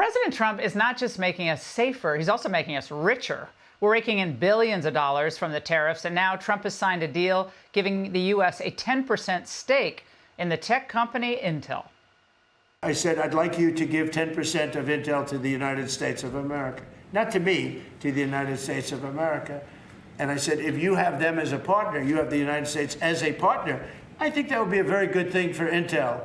President Trump is not just making us safer, he's also making us richer. We're raking in billions of dollars from the tariffs, and now Trump has signed a deal giving the U.S. a 10% stake in the tech company Intel. I said, I'd like you to give 10% of Intel to the United States of America. Not to me, to the United States of America. And I said, if you have them as a partner, you have the United States as a partner, I think that would be a very good thing for Intel.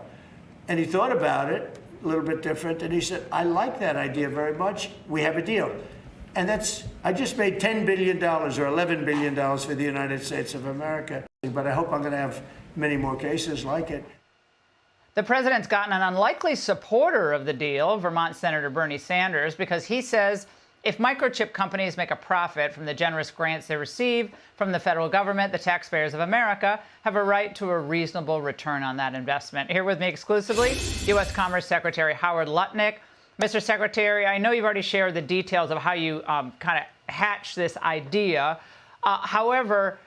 And he thought about it, a little bit different, and he said, I like that idea very much. We have a deal. And I just made $10 billion or $11 billion for the United States of America. But I hope I'm going to have many more cases like it. The president's gotten an unlikely supporter of the deal, Vermont Senator Bernie Sanders, because he says if microchip companies make a profit from the generous grants they receive from the federal government, the taxpayers of America have a right to a reasonable return on that investment. Here with me exclusively, U.S. Commerce Secretary Howard Lutnick. Mr. Secretary, I know you've already shared the details of how you kind of hatched this idea. However,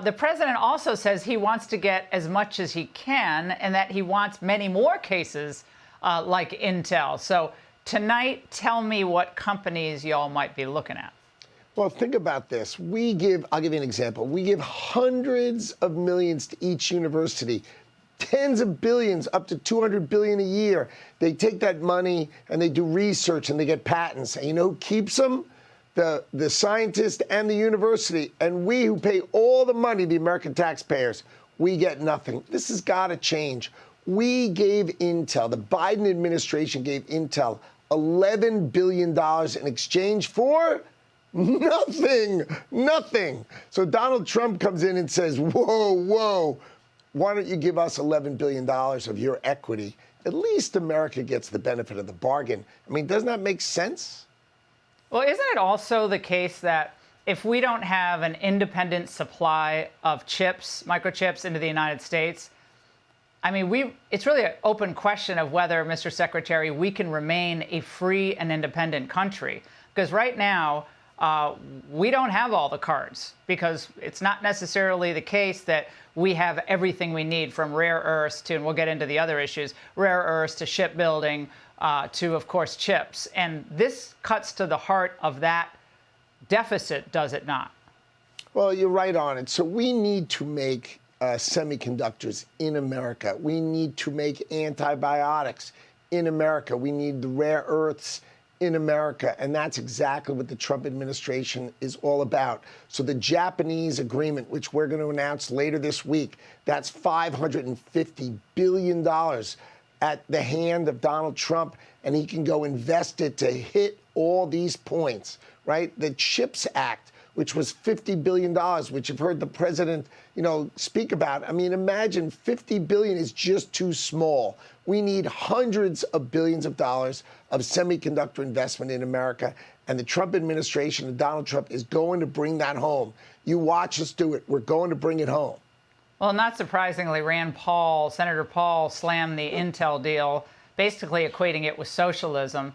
the president also says he wants to get as much as he can and that he wants many more cases like Intel. So tonight, tell me what companies y'all might be looking at. Well, think about this. I'll give you an example. We give hundreds of millions to each university, tens of billions, up to $200 billion a year. They take that money and they do research and they get patents. And you know who keeps them? The scientist and the university. And we who pay all the money, the American taxpayers, we get nothing. This has got to change. We gave Intel, the Biden administration gave Intel $11 billion in exchange for nothing. So Donald Trump comes in and says, whoa, why don't you give us $11 billion of your equity? At least America gets the benefit of the bargain. I mean, doesn't that make sense? Well, isn't it also the case that if we don't have an independent supply of chips, microchips into the United States, I mean, it's really an open question of whether, Mr. Secretary, we can remain a free and independent country. Because right now, we don't have all the cards, because it's not necessarily the case that we have everything we need, from rare earths to, and we'll get into the other issues, rare earths to shipbuilding to, of course, chips. And this cuts to the heart of that deficit, does it not? Well, you're right on it. So we need to make semiconductors in America. We need to make antibiotics in America. We need the rare earths in America. And that's exactly what the Trump administration is all about. So the Japanese agreement, which we're going to announce later this week, that's $550 billion at the hand of Donald Trump, and he can go invest it to hit all these points, right? The CHIPS Act, which was $50 billion, which you've heard the president, speak about. I mean, imagine $50 billion is just too small. We need hundreds of billions of dollars of semiconductor investment in America, and the Trump administration and Donald Trump is going to bring that home. You watch us do it. We're going to bring it home. Well, not surprisingly, Senator Paul slammed the Intel deal, basically equating it with socialism.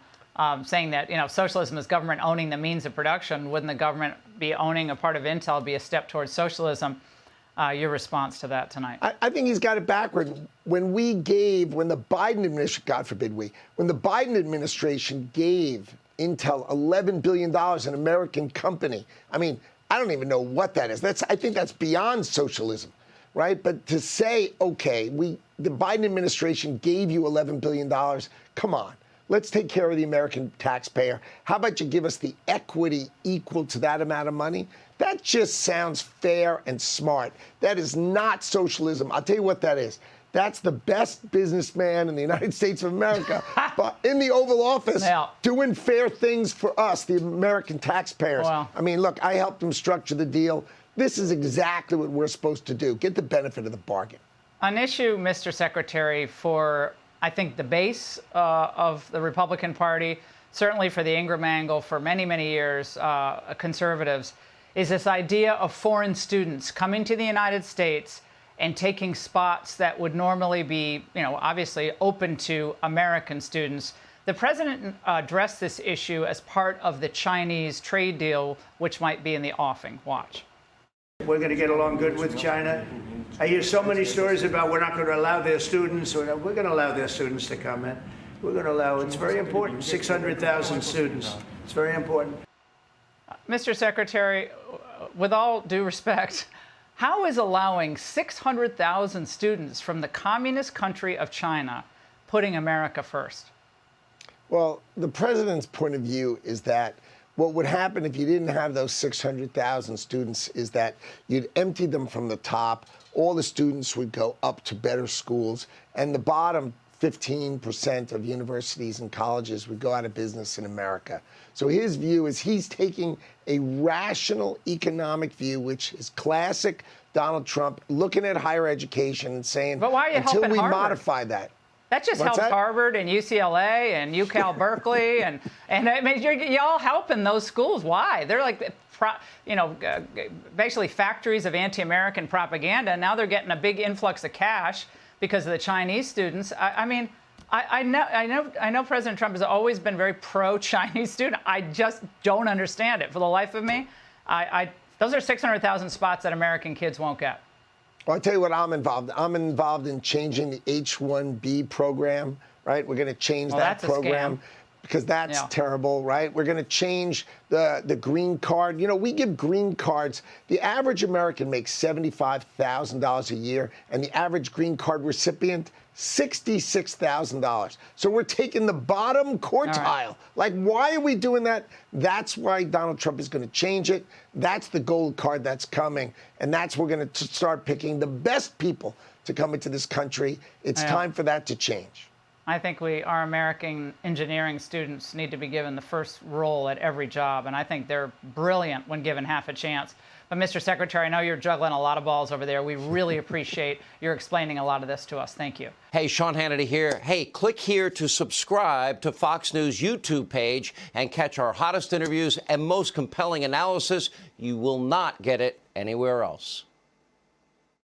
Saying that, socialism is government owning the means of production. Wouldn't the government be owning a part of Intel be a step towards socialism? Your response to that tonight? I think he's got it backward. When the Biden administration, God forbid when the Biden administration gave Intel $11 billion, an American company, I mean, I don't even know what that is. I think that's beyond socialism, right? But to say, okay, the Biden administration gave you $11 billion, come on. Let's take care of the American taxpayer. How about you give us the equity equal to that amount of money? That just sounds fair and smart. That is not socialism. I'll tell you what that is. That's the best businessman in the United States of America, but in the Oval Office, doing fair things for us, the American taxpayers. Wow. I mean, look, I helped him structure the deal. This is exactly what we're supposed to do. Get the benefit of the bargain. An issue, Mr. Secretary, for I think the base of the Republican Party, certainly for the Ingraham Angle for many, many years, conservatives, is this idea of foreign students coming to the United States and taking spots that would normally be, obviously open to American students. The president addressed this issue as part of the Chinese trade deal, which might be in the offing. Watch. We're going to get along good with China. I hear so many stories about we're not going to allow their students, or we're going to allow their students to come in. We're going to allow, it's very important, 600,000 students. It's very important. Mr. Secretary, with all due respect, how is allowing 600,000 students from the communist country of China putting America first? Well, the president's point of view is that what would happen if you didn't have those 600,000 students is that you'd empty them from the top. All the students would go up to better schools, and the bottom 15% of universities and colleges would go out of business in America. So his view is he's taking a rational economic view, which is classic Donald Trump, looking at higher education and saying, but why are you until helping we Harvard? Modify that. That just helps Harvard and UCLA and UCal Berkeley and I mean y'all helping those schools. Why? They're like, basically factories of anti-American propaganda. And now they're getting a big influx of cash because of the Chinese students. I know President Trump has always been very pro-Chinese student. I just don't understand it for the life of me. Those are 600,000 spots that American kids won't get. Well, I'll tell you what I'm involved in. I'm involved in changing the H-1B program, right? We're going to change that program because that's terrible, right? We're going to change the green card. You know, we give green cards. The average American makes $75,000 a year, and the average green card recipient, $66,000. So we're taking the bottom quartile. Right. Like, why are we doing that? That's why Donald Trump is going to change it. That's the gold card that's coming. And that's we're going to start picking the best people to come into this country. It's time for that to change. I think our American engineering students need to be given the first role at every job. And I think they're brilliant when given half a chance. But Mr. Secretary, I know you're juggling a lot of balls over there. We really appreciate your explaining a lot of this to us. Thank you. Hey, Sean Hannity here. Hey, click here to subscribe to Fox News YouTube page and catch our hottest interviews and most compelling analysis. You will not get it anywhere else.